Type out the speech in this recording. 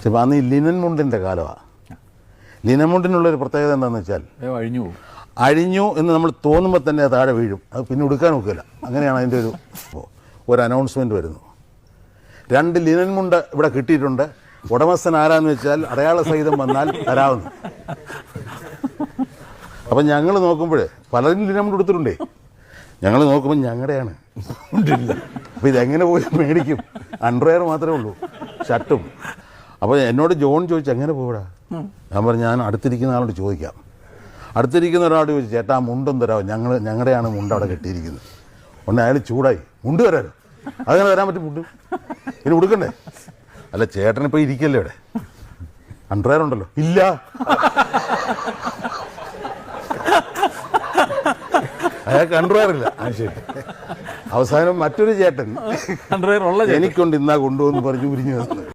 ചിലപ്പോൾ അന്ന് ഈ ലിനൻ മുണ്ടിൻ്റെ കാലമാണ്. ലിനൻ മുണ്ടിനുള്ളൊരു പ്രത്യേകത എന്താണെന്ന് വെച്ചാൽ അഴിഞ്ഞു എന്ന് നമ്മൾ തോന്നുമ്പോൾ തന്നെ അത് താഴെ വീഴും. അത് പിന്നെ ഉടുക്കാൻ നോക്കില്ല. അങ്ങനെയാണ് അതിൻ്റെ ഒരു അനൗൺസ്മെൻറ്റ് വരുന്നു. 2 ലിനൻ മുണ്ട് ഇവിടെ കിട്ടിയിട്ടുണ്ട്, ഉടമസ്ഥൻ ആരാന്ന് വെച്ചാൽ അടയാള സഹിതം വന്നാൽ തരാവുന്നു. അപ്പം ഞങ്ങൾ നോക്കുമ്പോൾ പലരും ലിനൻ മുണ്ട് എടുത്തിട്ടുണ്ടേ. ഞങ്ങൾ നോക്കുമ്പോൾ ഞങ്ങളുടെയാണ് ഉണ്ടില്ല. അപ്പോൾ ഇതെങ്ങനെ പോയി മേടിക്കും? അണ്ടർവെയർ മാത്രമേ ഉള്ളൂ, ഷർട്ടും. അപ്പോൾ എന്നോട് ജോൺ ചോദിച്ചു എങ്ങനെ പോടാ. ഞാൻ പറഞ്ഞു ഞാൻ അടുത്തിരിക്കുന്ന ആളോട് ചോദിക്കാം. അടുത്തിരിക്കുന്ന ഒരാളോട് ചോദിച്ചു ചേട്ടാ മുണ്ടും തരാമോ, ഞങ്ങളുടെയാണ് മുണ്ട് അവിടെ കെട്ടിയിരിക്കുന്നത്. ഒന്ന് അയാൾ ചൂടായി, മുണ്ട് തരാമോ? അതങ്ങനെ തരാൻ പറ്റും മുണ്ട്? ഇനി ഉടുക്കണ്ടേ? അല്ല ചേട്ടനിപ്പോൾ ഇരിക്കല്ലേ ഇവിടെ, അണ്ടർവെയർ ഉണ്ടല്ലോ. ഇല്ല. അയാൾക്ക് അണ്ടർവെയർ ഇല്ല. ശരി. അവസാനം മറ്റൊരു ചേട്ടൻ എനിക്കൊണ്ട് ഇന്നാ കൊണ്ടുവന്ന് പറഞ്ഞു ഉരിഞ്ഞു തന്നു.